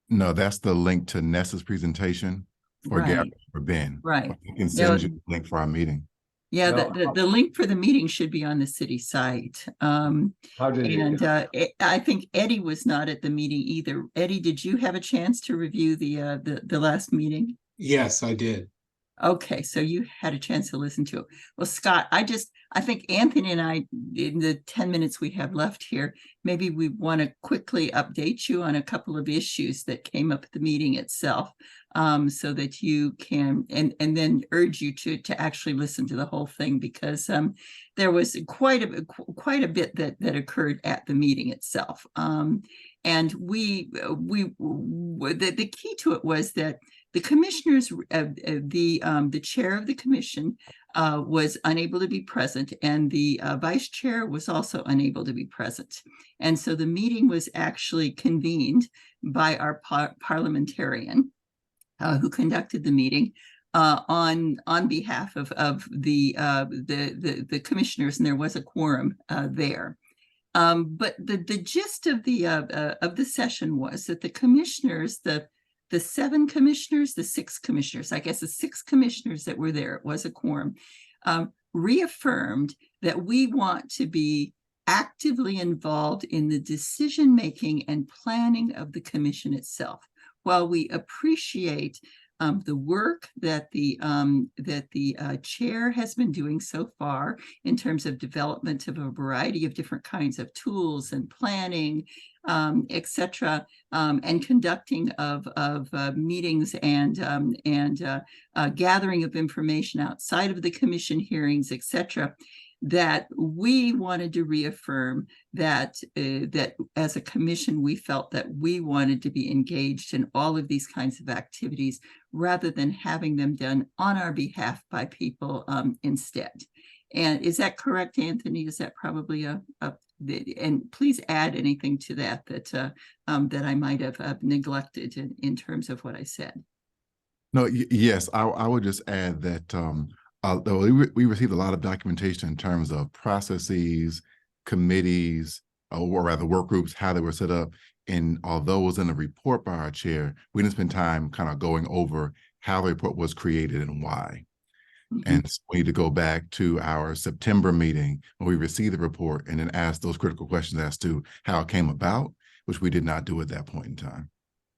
No, that's the link to Nessa's presentation for Gary, Right. for Ben. Right. You can send you the link for our meeting. Yeah, No. the link for the meeting should be on the city site. How did it And go? I think Eddie was not at the meeting either. Eddie, did you have a chance to review the last meeting? Yes, I did. Okay, so you had a chance to listen to it. Well, Scott, I think Anthony and I, in the 10 minutes we have left here, maybe we want to quickly update you on a couple of issues that came up at the meeting itself, so that you can, and then urge you to actually listen to the whole thing, because there was quite a bit that occurred at the meeting itself. And the key to it was that the commissioners, the chair of the commission was unable to be present, and the vice chair was also unable to be present. And so the meeting was actually convened by our parliamentarian who conducted the meeting on behalf of the commissioners, and there was a quorum there. But the gist of the session was that the commissioners, the 7 commissioners, the 6 commissioners, I guess the 6 commissioners that were there, it was a quorum, reaffirmed that we want to be actively involved in the decision-making and planning of the commission itself. While we appreciate the work that the chair has been doing so far in terms of development of a variety of different kinds of tools and planning, etc., and conducting of meetings and gathering of information outside of the commission hearings, etc., that we wanted to reaffirm that that as a commission, we felt that we wanted to be engaged in all of these kinds of activities rather than having them done on our behalf by people instead. And is that correct, Anthony? Is that probably and please add anything to that that I might have neglected in terms of what I said. No, yes, I would just add that we received a lot of documentation in terms of processes, committees, or rather work groups, how they were set up. And although it was in a report by our chair, we didn't spend time kind of going over how the report was created and why. And so we need to go back to our September meeting when we received the report and then ask those critical questions as to how it came about, which we did not do at that point in time.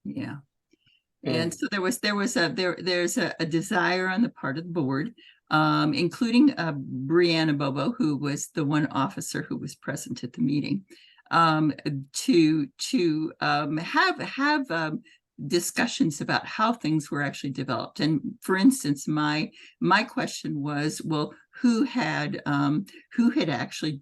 Yeah. And so there's a desire on the part of the board, including Brianna Bobo, who was the one officer who was present at the meeting, to have discussions about how things were actually developed. And for instance, my question was, well, who had actually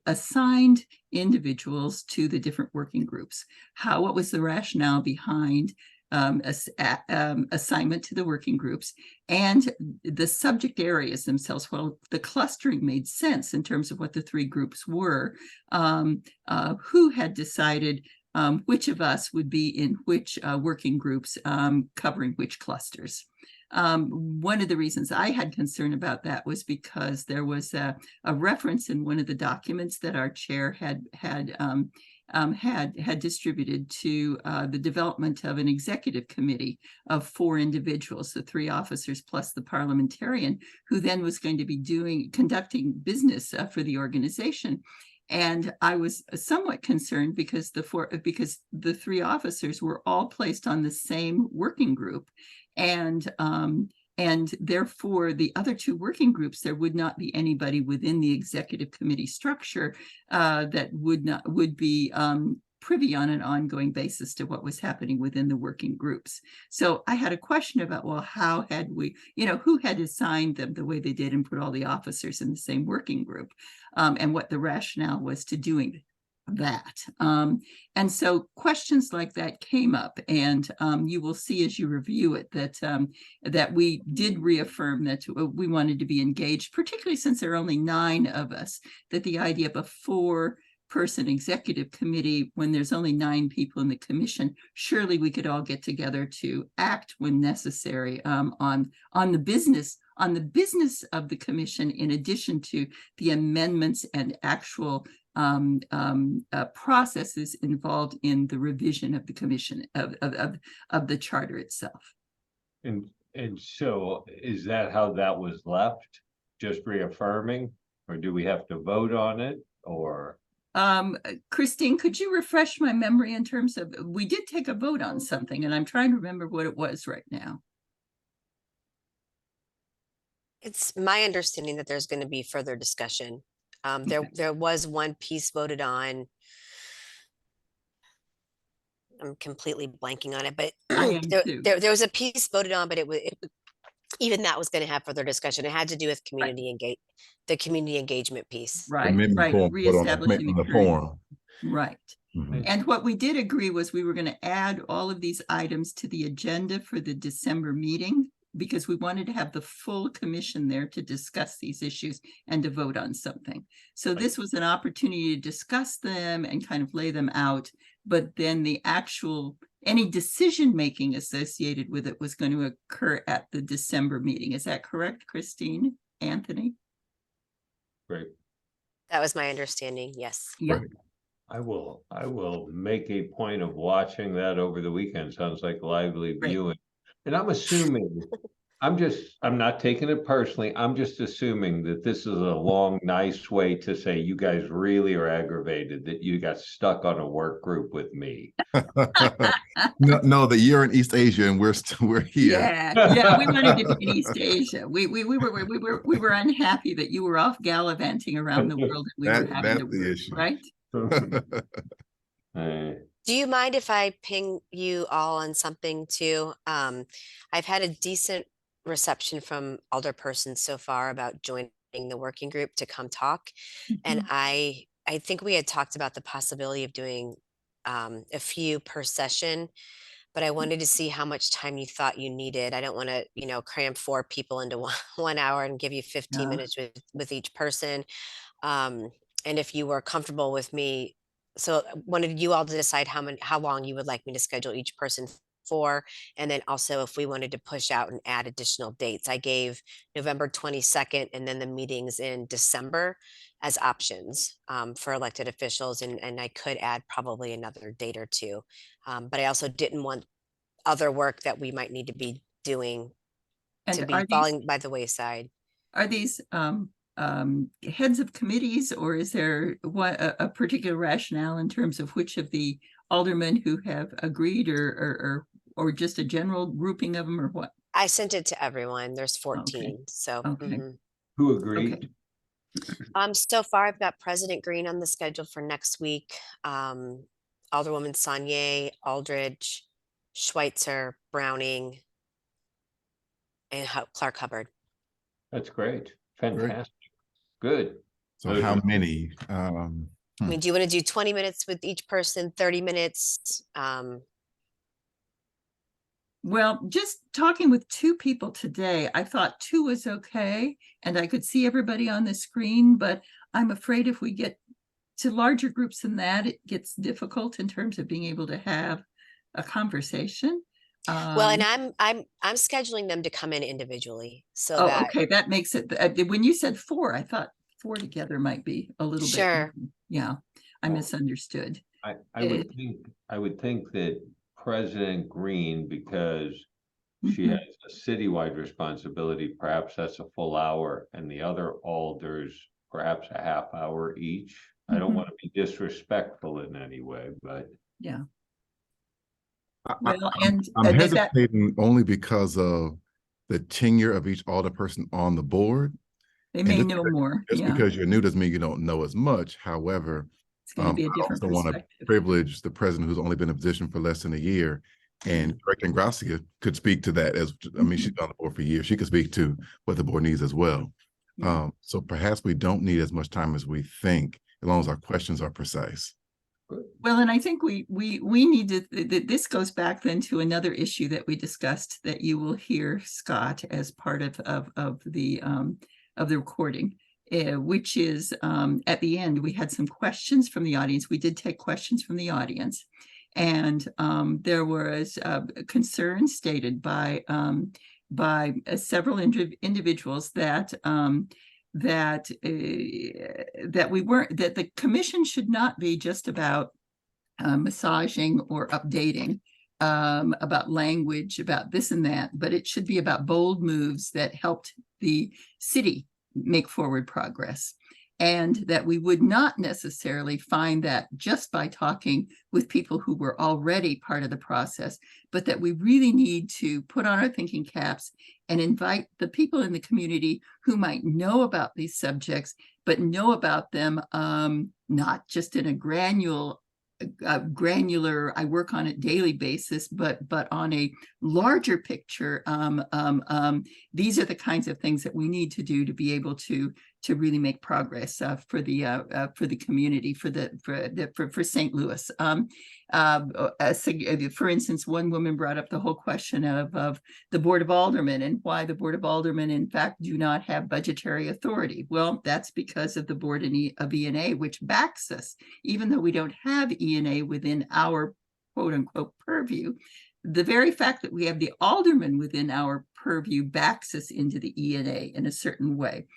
assigned individuals to the different working groups? What was the rationale behind assignment to the working groups, and the subject areas themselves? Well, the clustering made sense in terms of what the 3 groups were. Who had decided which of us would be in which working groups covering which clusters? One of the reasons I had concern about that was because there was a reference in one of the documents that our chair had distributed to the development of an executive committee of 4 individuals, the 3 officers plus the parliamentarian, who then was going to be conducting business for the organization. And I was somewhat concerned because the 3 officers were all placed on the same working group, and therefore the other 2 working groups, there would not be anybody within the executive committee structure that would be privy on an ongoing basis to what was happening within the working groups. So I had a question about, well, how had we, who had assigned them the way they did and put all the officers in the same working group, and what the rationale was to doing that. And so questions like that came up, and you will see as you review it that we did reaffirm that we wanted to be engaged, particularly since there are only 9 of us, that the idea of a 4-person executive committee, when there's only 9 people in the commission, surely we could all get together to act when necessary on the business of the commission, in addition to the amendments and actual processes involved in the revision of the commission of the charter itself. And so is that how that was left? Just reaffirming, or do we have to vote on it, or? Christine, could you refresh my memory in terms of, we did take a vote on something, and I'm trying to remember what it was right now. It's my understanding that there's going to be further discussion. There was one piece voted on. I'm completely blanking on it, but there was a piece voted on, but even that was going to have further discussion. It had to do with the community engagement piece. Right. Reestablishing Reestablishing the forum. Right. Mhm. And what we did agree was we were going to add all of these items to the agenda for the December meeting, because we wanted to have the full commission there to discuss these issues and to vote on something. So this was an opportunity to discuss them and kind of lay them out, but then the actual, any decision-making associated with it was going to occur at the December meeting. Is that correct, Christine, Anthony? Great. That was my understanding, yes. Yeah. Right. I will make a point of watching that over the weekend. Sounds like lively Great. viewing. And I'm assuming, I'm not taking it personally. I'm just assuming that this is a long, nice way to say you guys really are aggravated that you got stuck on a work group with me. No, that you're in East Asia and we're here. Yeah, we wanted to be in East Asia. We were unhappy that you were off gallivanting around the world and we were having That's to the work, issue. right? Do you mind if I ping you all on something too? I've had a decent reception from alderpersons so far about joining the working group to come talk. And I think we had talked about the possibility of doing a few per session, but I wanted to see how much time you thought you needed. I don't want to, cram 4 people into 1 hour and give you 15 Yeah. minutes with each person. And if you were comfortable with me, so I wanted you all to decide how long you would like me to schedule each person for, and then also if we wanted to push out and add additional dates. I gave November 22nd and then the meetings in December as options for elected officials, and I could add probably another date or two. But I also didn't want other work that we might need to be doing to And be falling by the wayside. are these heads of committees, or is there a particular rationale in terms of which of the aldermen who have agreed, or just a general grouping of them, or what? I sent it to everyone. There's 14. So, Okay. Who agreed? So far I've got President Green on the schedule for next week. Alderwoman Saunier, Aldridge, Schweitzer, Browning, and Clark Hubbard. That's great. Fantastic. Good. So how many? I mean, do you want to do 20 minutes with each person, 30 minutes? Well, just talking with 2 people today, I thought 2 was okay, and I could see everybody on the screen, but I'm afraid if we get to larger groups than that, it gets difficult in terms of being able to have a conversation. Well, and I'm scheduling them to come in individually so Oh, that. okay, that makes it, when you said 4, I thought 4 together might be a little bit. Sure. Yeah, I Well, misunderstood. I would think that President Green, because she has a citywide responsibility, perhaps that's a full hour, and the other alders perhaps a half hour each. I don't want to be disrespectful in any way, but Yeah. I'm Well, and I'm hesitating only because of the tenure of each alderperson on the board. they And may just know because- more. Just Yeah, because you're new doesn't mean you don't know as much. However, it's going to be a I different also want to perspective. privilege the president who's only been in position for less than a year. And Director Gracia could speak to that I mean, she's on the board for years. She could speak to what the board needs as well. Yeah. So perhaps we don't need as much time as we think, as long as our questions are precise. Well, and I think we need to, this goes back then to another issue that we discussed that you will hear, Scott, as part of the recording, which is at the end, we had some questions from the audience. We did take questions from the audience, and there was concern stated by several individuals that that the commission should not be just about massaging or updating about language, about this and that, but it should be about bold moves that helped the city make forward progress. And that we would not necessarily find that just by talking with people who were already part of the process, but that we really need to put on our thinking caps and invite the people in the community who might know about these subjects, but know about them not just in a granular, I work on it daily basis, but on a larger picture. These are the kinds of things that we need to do to be able to really make progress for the community, for St. Louis. For instance, one woman brought up the whole question of the Board of Aldermen and why the Board of Aldermen, in fact, do not have budgetary authority. Well, that's because of the Board of E&A, which backs us, even though we don't have E&A within our quote unquote purview. The very fact that we have the aldermen within our purview backs us into the E&A in a certain way.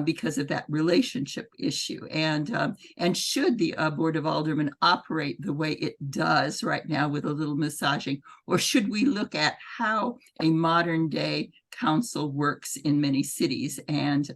Because of that relationship issue, and should the Board of Aldermen operate the way it does right now with a little massaging, or should we look at how a modern day council works in many cities and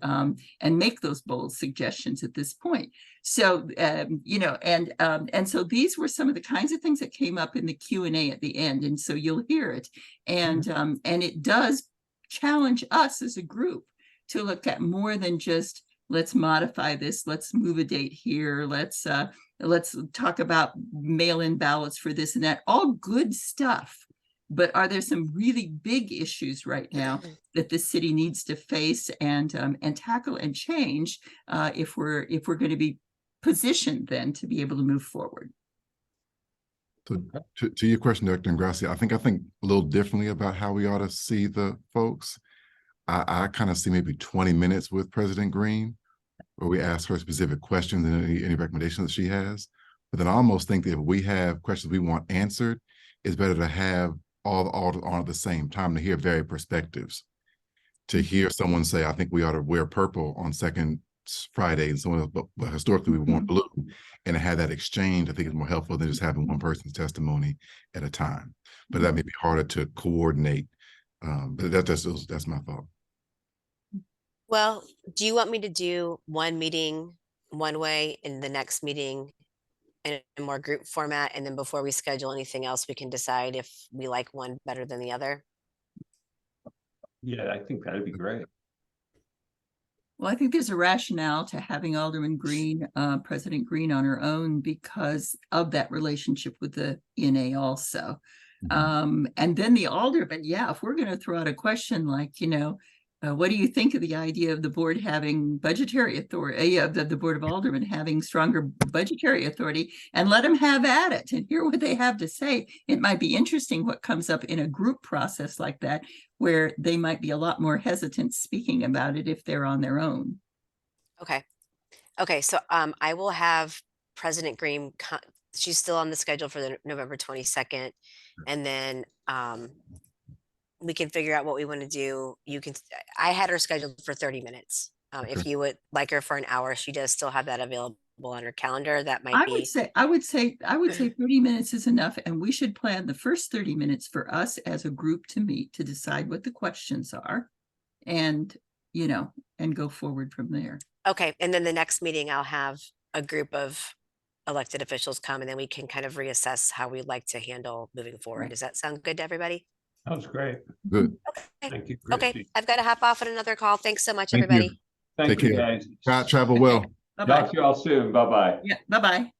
make those bold suggestions at this point? So and so these were some of the kinds of things that came up in the Q&A at the end, and so you'll hear it, and it does challenge us as a group to look at more than just let's modify this, let's move a date here, let's talk about mail-in ballots for this and that, all good stuff. But are there some really big issues right now that the city needs to face and tackle and change if we're going to be positioned then to be able to move forward? So to your question, Dr. Ingrassia, I think a little differently about how we ought to see the folks. I kind of see maybe 20 minutes with President Green, where we ask her specific questions and any recommendations that she has. But then I almost think that if we have questions we want answered, it's better to have all the alders on at the same time to hear varied perspectives. To hear someone say, I think we ought to wear purple on second Friday, and someone else, but historically we want blue, and to have that exchange, I think is more helpful than just having one person's testimony at a time. But that may be harder to coordinate. But that's my thought. Well, do you want me to do one meeting one way and the next meeting in a more group format? And then before we schedule anything else, we can decide if we like one better than the other? Yeah, I think that'd be great. Well, I think there's a rationale to having Alderman Green, President Green on her own because of that relationship with the ENA also. And then the alderman, yeah, if we're going to throw out a question like, what do you think of the idea of the board having budgetary authority, the Board of Aldermen having stronger budgetary authority, and let them have at it and hear what they have to say? It might be interesting what comes up in a group process like that, where they might be a lot more hesitant speaking about it if they're on their own. Okay. So I will have President Green, she's still on the schedule for the November 22nd. And then we can figure out what we want to do. I had her scheduled for 30 minutes. If you would like her for an hour, she does still have that available on her calendar. That might be. I would say 30 minutes is enough, and we should plan the first 30 minutes for us as a group to meet to decide what the questions are, and and go forward from there. Okay, and then the next meeting, I'll have a group of elected officials come, and then we can kind of reassess how we'd like to handle moving forward. Right. Does that sound good to everybody? Sounds great. Good. Thank you. Okay, Christy. I've got to hop off at another call. Thanks so much, Thank you. everybody. Thank Take you, care. guys. Travel well. Bye-bye. Talk to you all soon. Bye-bye. Yeah, bye-bye.